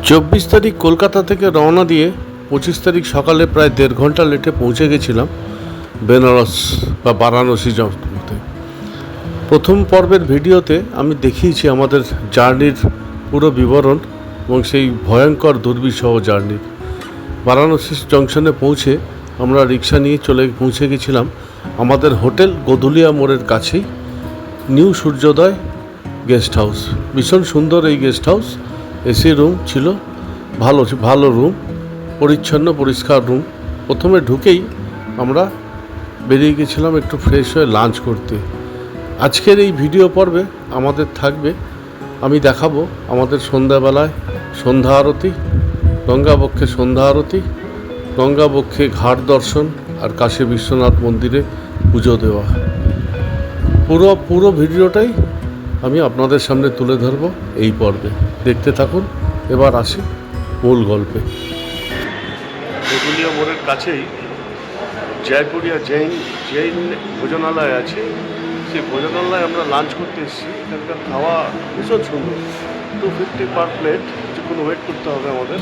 24 তারিখ কলকাতা থেকে রওনা দিয়ে 25 তারিখ সকালে প্রায় 1.5 ঘন্টা লেটে পৌঁছে গেছিলাম বেনারস বা বারাণসী জগতে। প্রথম পর্বের ভিডিওতে আমি দেখিয়েছি আমাদের জার্নির পুরো বিবরণ এবং সেই ভয়ঙ্কর দুর্বিষহ জার্নির। বারাণসী জংশনে পৌঁছে আমরা রিক্সা নিয়ে পৌঁছে গেছিলাম আমাদের হোটেল গোধুলিয়া মোড়ের কাছেই নিউ সূর্যোদয় গেস্ট হাউস। ভীষণ সুন্দর এই গেস্ট হাউস, এসি রুম ছিল, ভালো রুম, পরিচ্ছন্ন পরিষ্কার রুম। প্রথমে ঢুকেই আমরা বেরিয়ে গেছিলাম একটু ফ্রেশ হয়ে লাঞ্চ করতে। আজকের এই ভিডিও পর্বে আমাদের থাকবে, আমি দেখাবো আমাদের সন্ধ্যাবেলায় সন্ধ্যা আরতি, গঙ্গাবক্ষে সন্ধ্যা আরতি, গঙ্গাবক্ষে ঘাট দর্শন আর কাশী বিশ্বনাথ মন্দিরে পুজো দেওয়া। পুরো ভিডিওটাই আমি আপনাদের সামনে তুলে ধরব এই পর্বে, দেখতে থাকুন। এবার আসি মূল গল্পে। গোধুলিয়া মোড়ের কাছেই জয়পুরিয়া জৈন ভোজনালয় আছে। সেই ভোজনালয়ে আমরা লাঞ্চ করতে এসেছি। এখানকার খাওয়া ভীষণ সুন্দর, 250 পার প্লেট। কিছুক্ষণ ওয়েট করতে হবে আমাদের,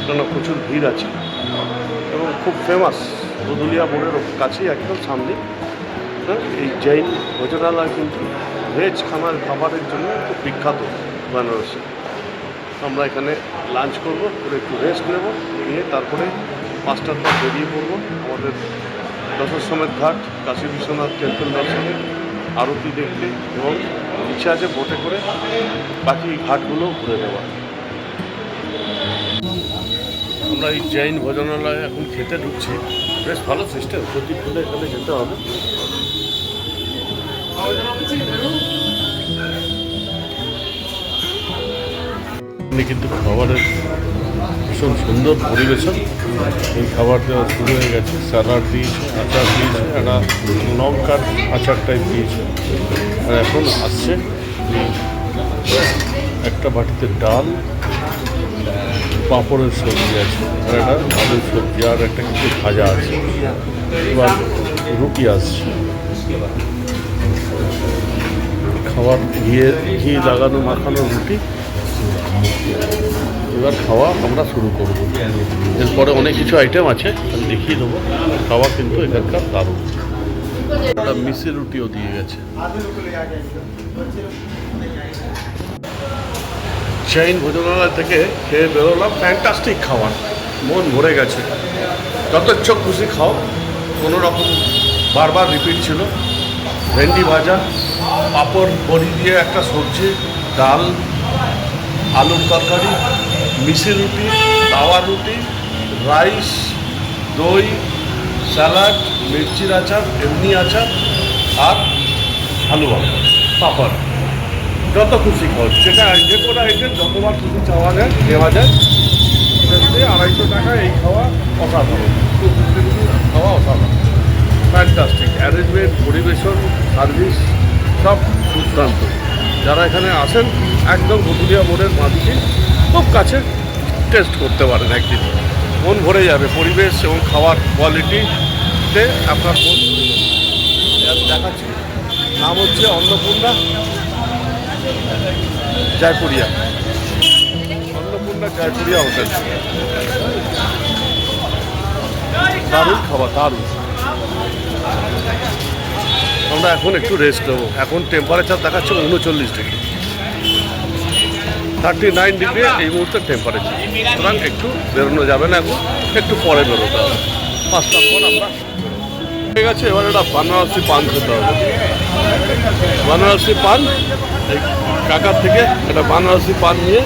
কেননা প্রচুর ভিড় আছে এবং খুব ফেমাস গোধুলিয়া মোড়ের কাছেই একদম সামনে। এই জৈন ভোজনালয় কিন্তু ভেজ খাবারের জন্য খুব বিখ্যাত বেনারসে। আমরা এখানে লাঞ্চ করব, করে একটু রেস্ট নেব, নিয়ে তারপরে 5টার পর বেরিয়ে পড়বো আমাদের দশাশ্বমেধ ঘাট, কাশী বিশ্বনাথ টেম্পল দর্শনে, আরতি দেখতে, এবং ইচ্ছা আছে বোটে করে বাকি ঘাটগুলো ঘুরে দেওয়া। আমরা এই জৈন ভোজনালয়ে এখন খেতে ঢুকছি। বেশ ভালো সিস্টেম, প্রতি খুলে এখানে যেতে হবে। কিন্তু খাবারের ভীষণ সুন্দর পরিবেশন। এই খাবার দেওয়া শুরু হয়ে গেছে। স্যালাড দিয়েছে, আচার দিয়েছে, একটা লঙ্কার আচার টাইপ দিয়েছে, আর এখন আসছে একটা বাটিতে ডাল, পাঁপড়ের সবজি আছে, আর একটা আলুর সবজি, আর একটা কিছু ভাজা আছে। এবার রুটি আসছে, খাবার ঘি লাগানো মাখানো রুটি। এবার খাওয়া আমরা শুরু করব। এরপরে অনেক কিছু আইটেম আছে, আমি দেখিয়ে দেবো। খাওয়া কিন্তু এখানকার দারুণ। একটা মিষ্টি রুটিও দিয়ে গেছে। জৈন ভোজনালয় থেকে খেয়ে বেরোলাম, ফ্যান্টাস্টিক খাবার, মন ভরে গেছে। যত ইচ্ছা খুশি খাও, কোনো রকম বারবার রিপিট ছিল। ভেন্ডি ভাজা, পাঁপড়, বড়ি দিয়ে একটা সবজি, ডাল, আলুর তরকারি, মিষ্টি রুটি, তাওয়া রুটি, রাইস, দই, স্যালাড, মির্চির আচার, এমনি আচার, আর আলু ভাজা, পাঁপড়। যত খুশি খাও, সেটা যে কোনো আইটেম যতবার খুশি চাওয়া যায় দেওয়া যায়। 250 টাকা এই খাওয়া অসাধারণ, 250 খাওয়া অসাধারণ, ফ্যান্টাস্টিক অ্যারেঞ্জমেন্ট, পরিবেশন, সার্ভিস সব দুর্দান্ত। যারা এখানে আসেন একদম গোধুলিয়া মোড়ের মাঝে খুব কাছে, টেস্ট করতে পারেন একদিন, মন ভরে যাবে। পরিবেশ এবং খাওয়ার কোয়ালিটিতে আপনার মন দেখাচ্ছি। নাম হচ্ছে অন্নপূর্ণা জয়পুরিয়া, অন্নপূর্ণা জয়পুরিয়া হোটেল। দারুণ খাবার, দারুণ। আমরা এখন একটু রেস্ট নেবো। এখন টেম্পারেচার দেখাচ্ছে 39 ডিগ্রি, 39 ডিগ্রি এই মুহূর্তে টেম্পারেচার। সুতরাং একটু বেরোনো যাবে না, এখন একটু পরে বেরোতে হবে। 5টার পর আমরা ঠিক আছে। এবার একটা বানারসি পান খেতে হবে। বানারসি পান, এই কাকার থেকে একটা বানারসি পান নিয়ে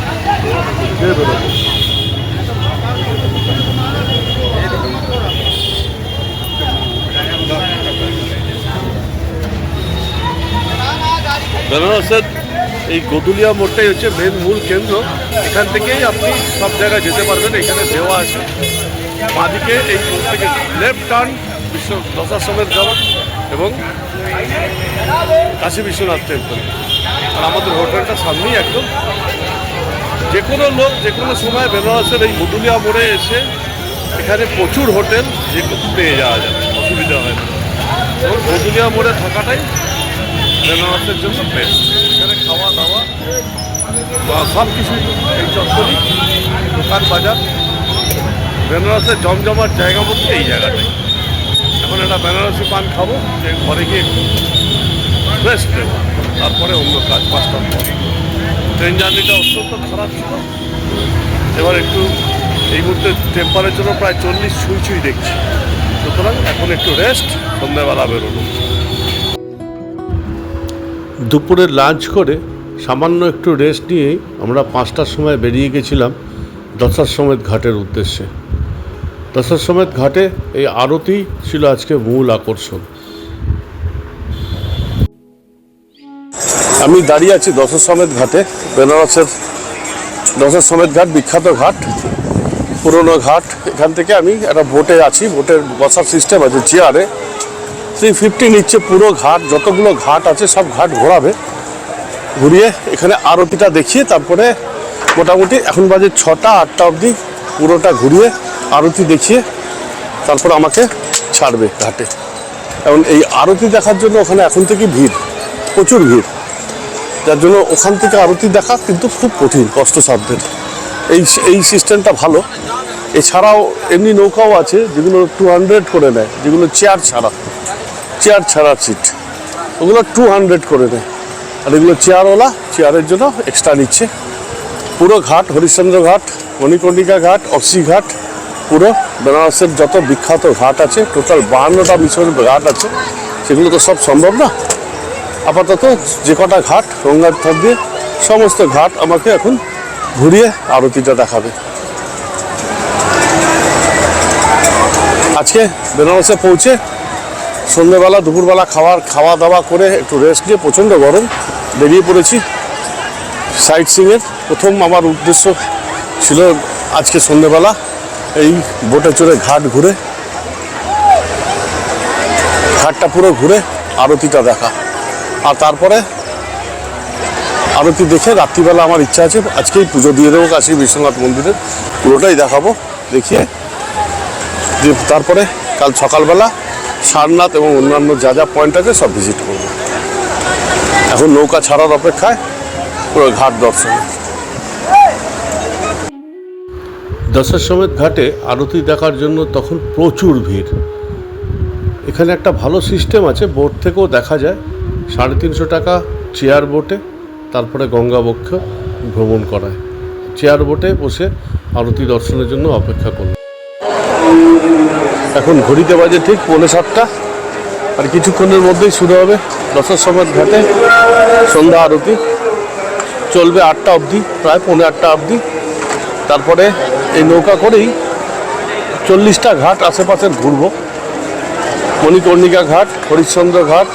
বেরোবো। বেনারসের এই গোধুলিয়া মোড়টাই হচ্ছে মেন মূল কেন্দ্র। এখান থেকেই আপনি সব জায়গায় যেতে পারবেন। এখানে দেওয়া আছে বাঁদিকে, এই মোড় থেকে লেফট টার্ন দশাশ্বমেধ ঘাট এবং কাশী বিশ্বনাথ টেম্পল। আর আমাদের হোটেলটা সামনেই একদম। যে কোনো লোক যে কোনো সময় বেনারসের এই গোধুলিয়া মোড়ে এসে এখানে প্রচুর হোটেল যে পেয়ে যাওয়া যায়, অসুবিধা হয় না। এবং গোধুলিয়া মোড়ে থাকাটাই বেনারসের জন্য বেস্ট। এখানে খাওয়া দাওয়া বা সব কিছুই এই চত্বরই দোকান বাজার, বেনারসের জমজমার জায়গা বলতে এই জায়গাটাই। এখন একটা বেনারসি পান খাবো, যে ঘরে গিয়ে রেস্ট নেবো, তারপরে অন্য কাজ 5টার পর। ট্রেন জার্নিটা অত্যন্ত খারাপ ছিল। এবার একটু এই মুহূর্তে টেম্পারেচারও প্রায় 40 ছুঁই দেখছি, সুতরাং এখন একটু রেস্ট, সন্ধ্যাবেলা বেরোনো। দুপুরে লাঞ্চ করে সামান্য একটু রেস্ট নিয়েই আমরা 5টার সময় বেরিয়ে গেছিলাম দশাশ্বমেধ ঘাটের উদ্দেশ্যে। দশাশ্বমেধ ঘাটে এই আরতি ছিল আজকে মূল আকর্ষণ। আমি দাঁড়িয়ে আছি দশাশ্বমেধ ঘাটে, বেনারসের দশাশ্বমেধ ঘাট বিখ্যাত ঘাট, পুরনো ঘাট। এখান থেকে আমি একটা বোটে আছি, বোটের বসার সিস্টেম আছে, চেয়ারে 350 নিচ্ছে পুরো ঘাট, যতগুলো ঘাট আছে সব ঘাট ঘোরাবে, ঘুরিয়ে এখানে আরতিটা দেখিয়ে তারপরে মোটামুটি এখন বাজে 6টা 8টা অবধি পুরোটা ঘুরিয়ে আরতি দেখিয়ে তারপর আমাকে ছাড়বে ঘাটে। এবং এই আরতি দেখার জন্য ওখানে এখন থেকে ভিড়, প্রচুর ভিড়, যার জন্য ওখান থেকে আরতি দেখা কিন্তু খুব কঠিন, কষ্টসাধ্যের। এই সিস্টেমটা ভালো। এছাড়াও এমনি নৌকাও আছে যেগুলো 200 করে নেয়, যেগুলো চেয়ার ছাড়া সিট, ওগুলো 200 করে নেয়। আর এগুলো চেয়ারওয়ালা, চেয়ারের জন্য এক্সট্রা নিচ্ছে। পুরো ঘাট, হরিশ্চন্দ্র ঘাট, মণিকর্ণিকা ঘাট, অক্সি ঘাট, পুরো বেনারসের যত বিখ্যাত ঘাট আছে, টোটাল 52টা মিশরের ঘাট আছে, সেগুলো তো সব সম্ভব না। আপাতত যে কটা ঘাট গঙ্গার ধার দিয়ে, সমস্ত ঘাট আমাকে এখন ঘুরিয়ে আরতিটা দেখাবে। আজকে বেনারসে পৌঁছে সন্ধ্যেবেলা দুপুরবেলা খাওয়া দাওয়া করে একটু রেস্ট নিয়ে, প্রচণ্ড গরম, বেরিয়ে পড়েছি সাইট সিইংয়ের। প্রথম আমার উদ্দেশ্য ছিল আজকে সন্ধ্যেবেলা এই বোটে চড়ে ঘাটটা পুরো ঘুরে আরতিটা দেখা, আর তারপরে আরতি দেখে রাত্রিবেলা আমার ইচ্ছা আছে আজকেই পুজো দিয়ে দেবো কাশী বিশ্বনাথ মন্দিরের, পুরোটাই দেখাবো দেখিয়ে, যে তারপরে কাল সকালবেলা সারনাথ এবং অন্যান্য যা যা পয়েন্ট আছে সব ভিজিট করব। এখন নৌকা ছাড়ার অপেক্ষায় পুরো ঘাট দর্শন। দশাশ্বমেধ ঘাটে আরতি দেখার জন্য তখন প্রচুর ভিড়। এখানে একটা ভালো সিস্টেম আছে, বোট থেকেও দেখা যায়। 350 টাকা চেয়ার বোটে, তারপরে গঙ্গা বক্ষ ভ্রমণ করায়। চেয়ার বোটে বসে আরতি দর্শনের জন্য অপেক্ষা করল। এখন ঘড়িতে বাজে ঠিক 7:45, আর কিছুক্ষণের মধ্যেই শুরু হবে দশাশ্বমেধ ঘাটে সন্ধ্যা আরতি। চলবে 8টা অবধি, প্রায় 8:45 অবধি। তারপরে এই নৌকা করেই 40টা ঘাট আশেপাশের ঘুরবো। মণিকর্ণিকা ঘাট, হরিশ্চন্দ্র ঘাট,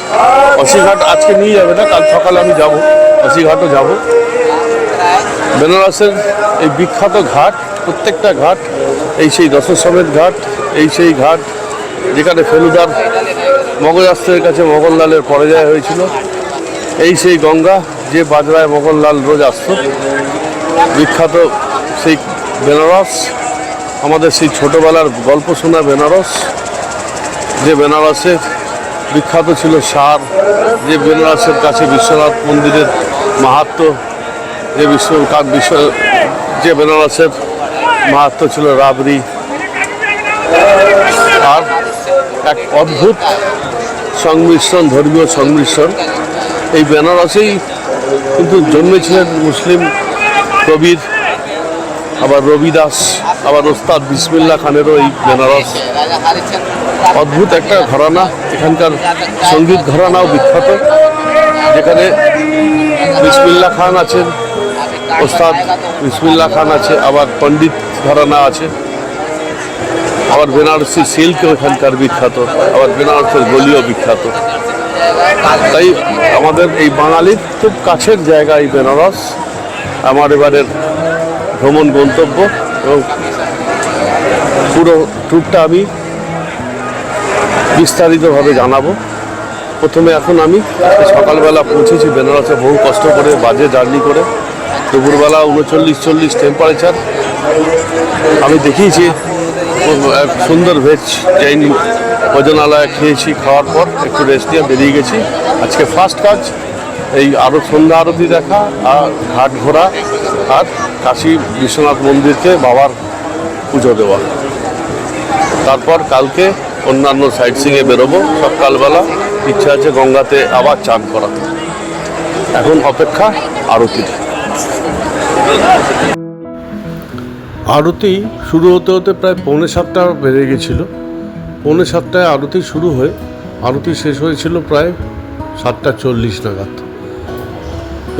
অসি ঘাট আজকে নিয়ে যাবে না, কাল সকালে আমি যাব, অসি ঘাটও যাব। বেনারসের এই বিখ্যাত ঘাট, প্রত্যেকটা ঘাট এই সেই দশাশ্বমেধ ঘাট, এই সেই ঘাট যেখানে ফেলুদার মগজাস্ত্রের কাছে মোগনলালের পরাজয় হয়েছিল। এই সেই গঙ্গা যে বাজরায় মোগনলাল রোজ আসত। বিখ্যাত সেই বেনারস, আমাদের সেই ছোটোবেলার গল্প শোনা বেনারস, যে বেনারসের বিখ্যাত ছিল সার, যে বেনারসের কাছে বিশ্বনাথ মন্দিরের মাহাত্ম্য, যে বেনারসের মাহাত্ম্য ছিল রাবড়ি। আর এক অদ্ভুত সংমিশ্রণ, ধর্মীয় সংমিশ্রণ। এই বেনারসেই কিন্তু জন্মেছিলেন মুসলিম কবির, আবার রবিদাস, আবার ওস্তাদ বিসমিল্লাহ খানেরও এই বেনারস। অদ্ভুত একটা ঘরানা, এখানকার সঙ্গীত ঘরানাও বিখ্যাত, যেখানে বিসমিল্লাহ খান আছেন, ওস্তাদ বিসমিল্লাহ খান আছে, আবার পণ্ডিত ঘরানা আছে, আবার বেনারসি সিল্কও এখানকার বিখ্যাত, আবার বেনারসের গলিও বিখ্যাত। তাই আমাদের এই বাঙালির খুব কাছের জায়গা এই বেনারস। আমার এবারের ভ্রমণ গন্তব্য, এবং পুরো ট্যুরটা আমি বিস্তারিতভাবে জানাবো। প্রথমে এখন আমি সকালবেলা পৌঁছেছি বেনারসে, বহু কষ্ট করে বাজে জার্নি করে। দুপুরবেলা 39-40 টেম্পারেচার। আমি দেখিয়েছি এক সুন্দর ভেজ জৈন ভোজনালয়ে খেয়েছি, খাওয়ার পর একটু রেস্ট নিয়ে বেরিয়ে গেছি। আজকে ফার্স্ট কাজ এই আরও সন্ধ্যা আরতি দেখা আর ঘাট ঘোরা আর কাশী বিশ্বনাথ মন্দিরকে বাবার পুজো দেওয়া। তারপর কালকে অন্যান্য সাইট সিংয়ে বেরোবো সকালবেলা। ইচ্ছা আছে গঙ্গাতে আবার চান করা। এখন অপেক্ষা আরতির। আরতি শুরু হতে হতে প্রায় 6:45 বেজে গেছিল। 6:45 আরতি শুরু হয়ে আরতি শেষ হয়েছিল প্রায় 7:40 নাগাদ।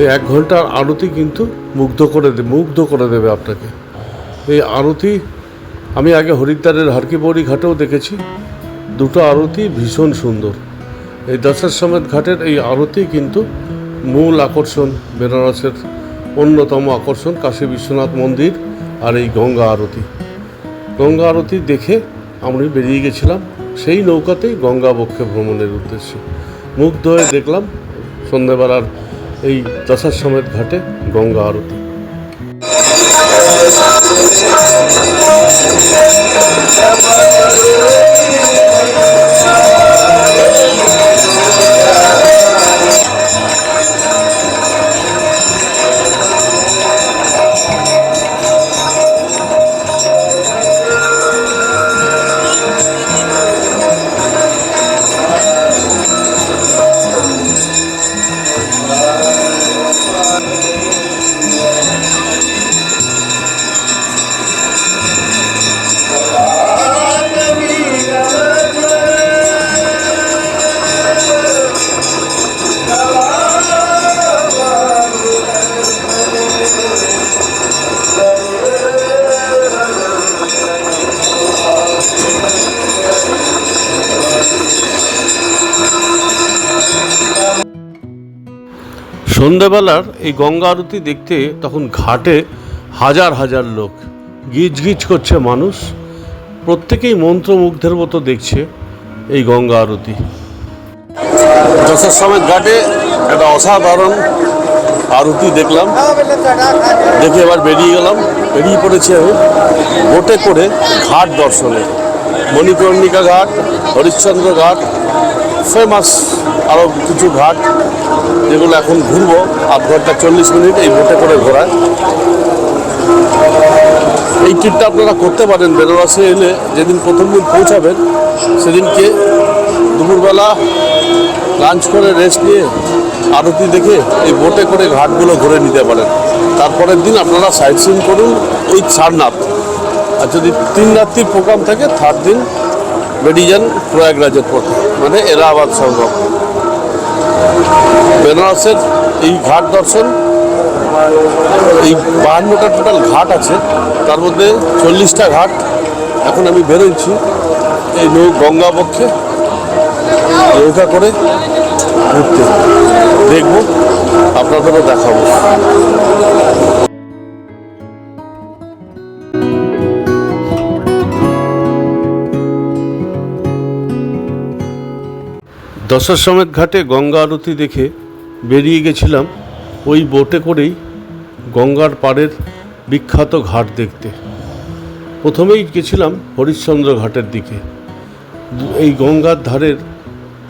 এই 1 ঘন্টার আরতি কিন্তু মুগ্ধ করে দেবে আপনাকে। এই আরতি আমি আগে হরিদ্বারের হরকিপৌড়ি ঘাটেও দেখেছি। দুটো আরতি ভীষণ সুন্দর। এই দশাশ্বমেধ ঘাটের এই আরতি কিন্তু মূল আকর্ষণ, বেনারসের অন্যতম আকর্ষণ কাশী বিশ্বনাথ মন্দির আর এই গঙ্গা আরতি দেখে আমি বেরিয়ে গেছিলাম সেই নৌকাতেই গঙ্গা বক্ষে ভ্রমণের উদ্দেশ্যে। মুগ্ধ হয়ে দেখলাম সন্ধ্যেবেলার এই দশাশ্বমেধ ঘাটে গঙ্গা আরতি। সন্ধ্যাবেলার এই গঙ্গা আরতি দেখতে তখন ঘাটে হাজার হাজার লোক, গিজ গিজ করছে মানুষ। প্রত্যেকেই মন্ত্রমুগ্ধের মতো দেখছে এই গঙ্গা আরতি। দশাশ্বমেধ ঘাটে একটা অসাধারণ আরতি দেখলাম, দেখে এবার বেরিয়ে পড়েছি আমি বোটে করে ঘাট দর্শনে। মণিকর্ণিকা ঘাট, হরিশ্চন্দ্র ঘাট, ফেমাস আরও কিছু ঘাট যেগুলো এখন ঘুরবো। 8 ঘন্টা 40 মিনিট এই বোটে করে ঘোরায়। এই ট্রিপটা আপনারা করতে পারেন বেনারসে এলে। যেদিন প্রথম দিন পৌঁছাবেন সেদিনকে দুপুরবেলা লাঞ্চ করে রেস্ট নিয়ে আরতি দেখে এই বোটে করে ঘাটগুলো ঘুরে নিতে পারেন। তারপরের দিন আপনারা সাইট সিইং করুন ওই সারনাথ। আর যদি 3 রাত্রির প্রোগ্রাম থাকে 3rd দিন বেরিয়ে যান প্রয়াগরাজের পথে, মানে এলাহাবাদ সঙ্গম। বেনারসের এই ঘাট দর্শন, এই 52টা টোটাল ঘাট আছে, তার মধ্যে 40টা ঘাট এখন আমি বেরোচ্ছি এই গঙ্গা পক্ষে নৌকা করে ঘুরতে। দেখবো, আপনাদেরও দেখাবো। দশাশ্বমেধ ঘাটে গঙ্গা আরতি দেখে বেরিয়ে গেছিলাম ওই বোটে করেই গঙ্গার পাড়ের বিখ্যাত ঘাট দেখতে। প্রথমেই গেছিলাম হরিশ্চন্দ্র ঘাটের দিকে। এই গঙ্গার ধারের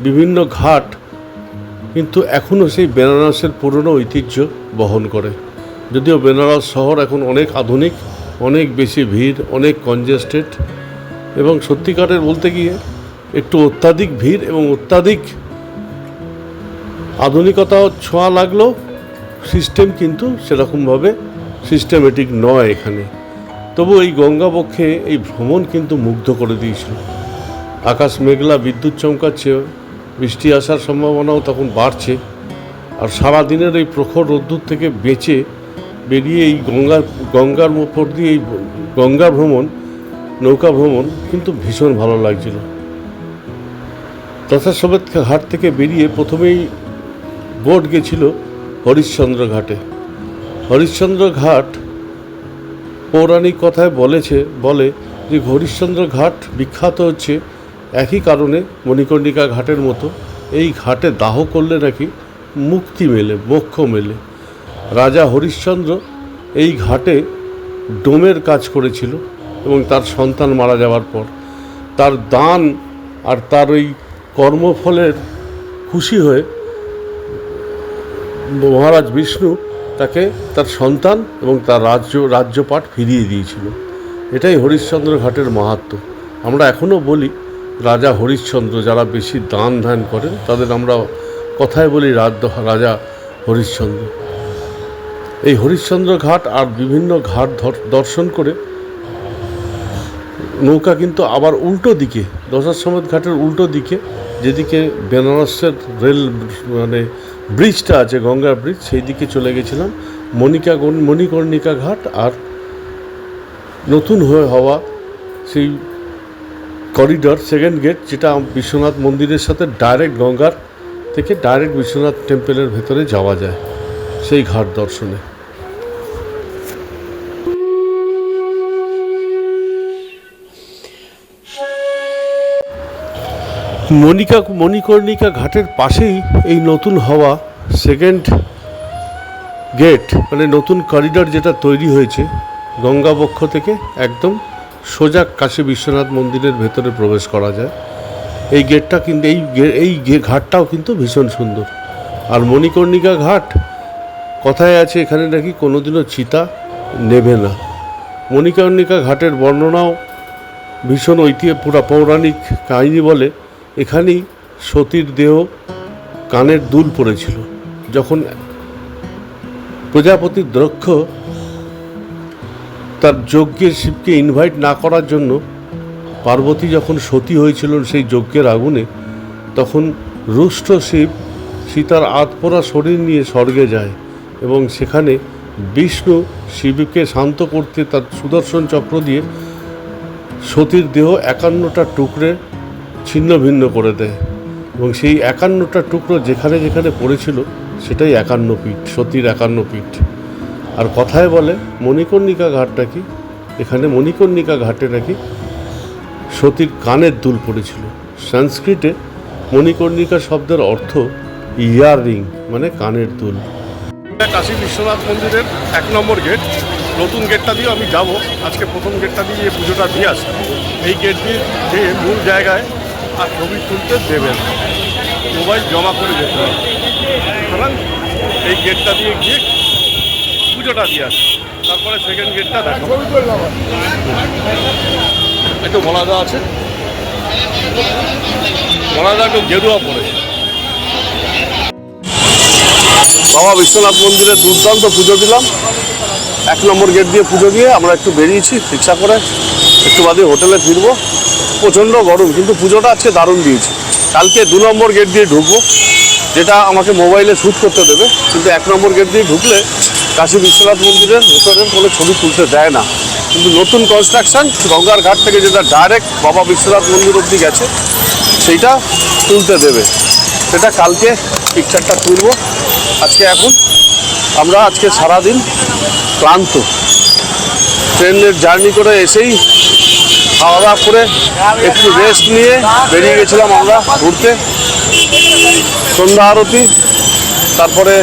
বিভিন্ন ঘাট কিন্তু এখনও সেই বেনারসের পুরনো ঐতিহ্য বহন করে। যদিও বেনারস শহর এখন অনেক আধুনিক, অনেক বেশি ভিড়, অনেক কনজেস্টেড এবং সত্যিকারের বলতে গিয়ে একটু অত্যাধিক ভিড় এবং অত্যাধিক আধুনিকতাও ছোঁয়া লাগলো। সিস্টেম কিন্তু সেরকমভাবে সিস্টেমেটিক নয় এখানে। তবু এই গঙ্গাবক্ষে এই ভ্রমণ কিন্তু মুগ্ধ করে দিয়েছিল। আকাশ মেঘলা, বিদ্যুৎ চমকাচ্ছে, বৃষ্টি আসার সম্ভাবনাও তখন বাড়ছে। আর সারাদিনের এই প্রখর রোদ্দুর থেকে বেঁচে বেরিয়ে এই গঙ্গার উপর দিয়ে এই গঙ্গা ভ্রমণ, নৌকা ভ্রমণ কিন্তু ভীষণ ভালো লাগছিল। দশাশ্বমেধ ঘাট থেকে বেরিয়ে প্রথমেই বোট গেছিল হরিশ্চন্দ্র ঘাটে। হরিশ্চন্দ্র ঘাট পৌরাণিক কথায় বলে যে হরিশ্চন্দ্র ঘাট বিখ্যাত হচ্ছে একই কারণে মণিকর্ণিকা ঘাটের মতো। এই ঘাটে দাহ করলে নাকি মুক্তি মেলে, মোক্ষ মেলে। রাজা হরিশ্চন্দ্র এই ঘাটে ডোমের কাজ করেছিল এবং তার সন্তান মারা যাওয়ার পর তার দান আর তার ওই কর্মফলের খুশি হয়ে মহারাজ বিষ্ণু তাকে তার সন্তান এবং তার রাজ্যপাট ফিরিয়ে দিয়েছিল। এটাই হরিশ্চন্দ্র ঘাটের মাহাত্ম্য। আমরা এখনও বলি রাজা হরিশ্চন্দ্র, যারা বেশি দান ধ্যান করেন তাদের আমরা কথায় বলি রাজা হরিশ্চন্দ্র। এই হরিশ্চন্দ্র ঘাট আর বিভিন্ন ঘাট দর্শন করে নৌকা কিন্তু আবার উল্টো দিকে, দশাশ্বমেধ ঘাটের উল্টো দিকে, যেদিকে বেনারসের রেল ব্রিজটা আছে, গঙ্গা ব্রিজ, সেই দিকে চলে গেছিলাম। মণিকর্ণিকা ঘাট আর নতুন হওয়া সেই করিডর সেকেন্ড গেট, যেটা বিশ্বনাথ মন্দিরের সাথে ডাইরেক্ট গঙ্গার থেকে ডাইরেক্ট বিশ্বনাথ টেম্পলের ভেতরে যাওয়া যায়, সেই ঘাট দর্শনে। মণিকর্ণিকা ঘাটের পাশেই এই নতুন হওয়া সেকেন্ড গেট, নতুন করিডর যেটা তৈরি হয়েছে, গঙ্গাবক্ষ থেকে একদম সোজা কাশী বিশ্বনাথ মন্দিরের ভেতরে প্রবেশ করা যায়। এই গেটটা কিন্তু এই ঘাটটাও কিন্তু ভীষণ সুন্দর। আর মণিকর্ণিকা ঘাট, কথায় আছে এখানে নাকি কোনোদিনও চিতা নেবে না। মণিকর্ণিকা ঘাটের বর্ণনাও ভীষণ পৌরাণিক কাহিনী বলে এখানেই সতীর দেহ কানের দুল পড়েছিল। যখন প্রজাপতি দক্ষ তার যজ্ঞের শিবকে ইনভাইট না করার জন্য পার্বতী যখন সতী হয়েছিল সেই যজ্ঞের আগুনে, তখন রুষ্ট শিব সীতার আধপোড়া শরীর নিয়ে স্বর্গে যায় এবং সেখানে বিষ্ণু শিবকে শান্ত করতে তার সুদর্শন চক্র দিয়ে সতীর দেহ 51টা টুকরে ছিন্ন ভিন্ন করে দেয় এবং সেই 51টা টুকরো যেখানে যেখানে পড়েছিল সেটাই 51 পীঠ, সতীর 51 পীঠ। আর কথায় বলে মণিকর্ণিকা ঘাটটা কি, এখানে মণিকর্ণিকা ঘাটে নাকি সতীর কানের দুল পড়েছিল। সংস্কৃতে মণিকর্ণিকা শব্দের অর্থ ইয়াররিং, কানের দুল। কাশী বিশ্বনাথ মন্দিরের 1 নম্বর গেট, নতুন গেটটা দিয়ে আমি যাব। আজকে প্রথম গেটটা দিয়ে পুজোটা দিয়ে আসি। এই গেট দিয়ে যে মূল জায়গায় আর ছবি তুলতে দেবেন, মোবাইল জমা করে যেতে হবে। সুতরাং এই গেটটা দিয়ে গিয়ে পুজোটা দিয়ে আসি, তারপরে সেকেন্ড গেটটা দেখো। একটু মলাদা আছে, মলাদা একটু গেরুয়া পড়েছে। বাবা বিশ্বনাথ মন্দিরে দুর্দান্ত পুজো দিলাম। 1 নম্বর গেট দিয়ে পুজো দিয়ে আমরা একটু বেরিয়েছি রিক্সা করে, একটু বাদে হোটেলে ফিরবো। প্রচণ্ড গরম, কিন্তু পুজোটা আজকে দারুণ দিয়েছি। কালকে 2 নম্বর গেট দিয়ে ঢুকবো, যেটা আমাকে মোবাইলে শ্যুট করতে দেবে, কিন্তু 1 নম্বর গেট দিয়ে ঢুকলে কাশী বিশ্বনাথ মন্দিরের ভেতরের কোনো ছবি তুলতে দেয় না। কিন্তু নতুন কনস্ট্রাকশন গঙ্গার ঘাট থেকে যেটা ডাইরেক্ট বাবা বিশ্বনাথ মন্দির অবধি গেছে, সেইটা তুলতে দেবে। সেটা কালকে পিকচারটা তুলব। আজকে সারাদিন ক্লান্ত, ট্রেনের জার্নি করে এসেই খাওয়া দাওয়া করে একটু রেস্ট নিয়ে বেরিয়ে গেছিলাম আমরা ঘুরতে। সন্ধ্যা আরতি, তারপরে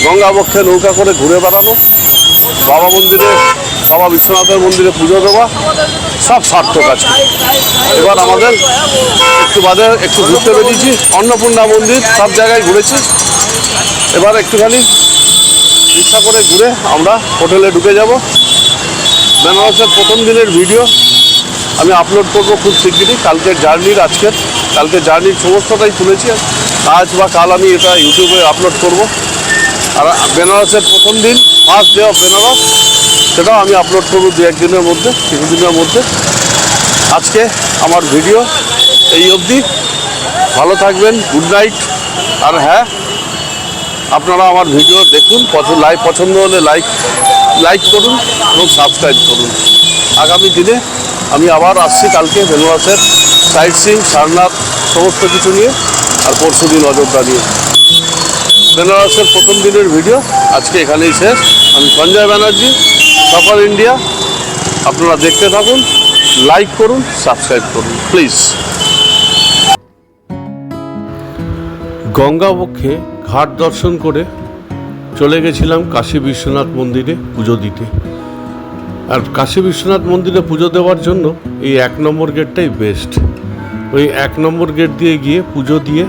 গঙ্গাবক্ষে নৌকা করে ঘুরে বেড়ানো, বাবা বিশ্বনাথের মন্দিরে পুজো দেওয়া, সব সার্থক আছে। এবার আমাদের একটু বাদে একটু ঘুরতে বেরিয়েছি, অন্নপূর্ণা মন্দির, সব জায়গায় ঘুরেছি। এবার একটুখানি রিক্সা করে ঘুরে আমরা হোটেলে ঢুকে যাব। বেনারসের প্রথম দিনের ভিডিও আমি আপলোড করব খুব শিগগিরই। কালকের জার্নির সমস্তটাই তুলেছি, আজ বা কাল আমি এটা ইউটিউবে আপলোড করব। আর বেনারসের প্রথম দিন, ফার্স্ট ডে অফ বেনারস, সেটাও আমি আপলোড করব কিছুদিনের মধ্যে। আজকে আমার ভিডিও এই অবধি। ভালো থাকবেন, গুড নাইট। আর হ্যাঁ, আপনারা আমার ভিডিও দেখুন, পছন্দ হলে লাইক করুন এবং সাবস্ক্রাইব করুন। আগামী দিনে আমি আবার আসছি কালকে বেনারসের সাইট সিইং, সারনাথ, সমস্ত কিছু নিয়ে, আর পরশুদিন অযোধ্যা নিয়ে। বেনারসের প্রথম দিনের ভিডিও আজকে এখানেই শেষ। আমি সঞ্জয় ব্যানার্জি, সফর ইন্ডিয়া। আপনারা দেখতে থাকুন, লাইক করুন, সাবস্ক্রাইব করুন প্লিজ। গঙ্গাবক্ষে ঘাট দর্শন করে চলে গেছিলাম কাশী বিশ্বনাথ মন্দিরে পুজো দিতে। আর কাশী বিশ্বনাথ মন্দিরে পুজো দেওয়ার জন্য এই 1 নম্বর গেটটাই বেস্ট। ওই 1 নম্বর গেট দিয়ে গিয়ে পুজো দিয়ে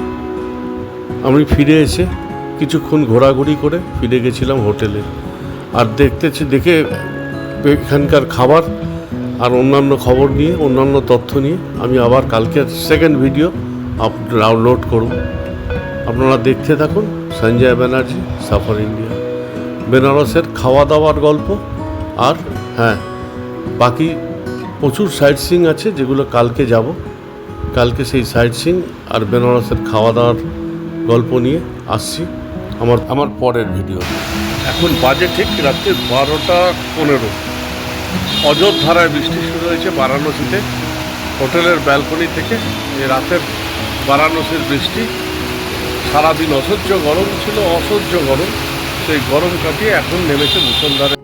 আমি ফিরে এসে কিছুক্ষণ ঘোরাঘুরি করে ফিরে গেছিলাম হোটেলে। আর দেখে এখানকার খাবার আর অন্যান্য খবর নিয়ে, অন্যান্য তথ্য নিয়ে আমি আবার কালকের সেকেন্ড ভিডিও ডাউনলোড করব। আপনারা দেখতে থাকুন সঞ্জয় ব্যানার্জি সাফার ইন্ডিয়া। বেনারসের খাওয়া দাওয়ার গল্প, আর হ্যাঁ, বাকি প্রচুর সাইট সিইং আছে যেগুলো কালকে যাব। কালকে সেই সাইট সিইং আর বেনারসের খাওয়া দাওয়ার গল্প নিয়ে আসছি আমার পরের ভিডিও। এখন বাজে ঠিক রাত্রি 12:15। অযোধ্যায় বৃষ্টি শুরু হয়েছে বারাণসীতে। হোটেলের ব্যালকনি থেকে এই রাতের বারাণসীর বৃষ্টি। সারাদিন অসহ্য গরম ছিল, অসহ্য গরম। সেই গরম কাটিয়ে এখন নেমেছে মুষলধারে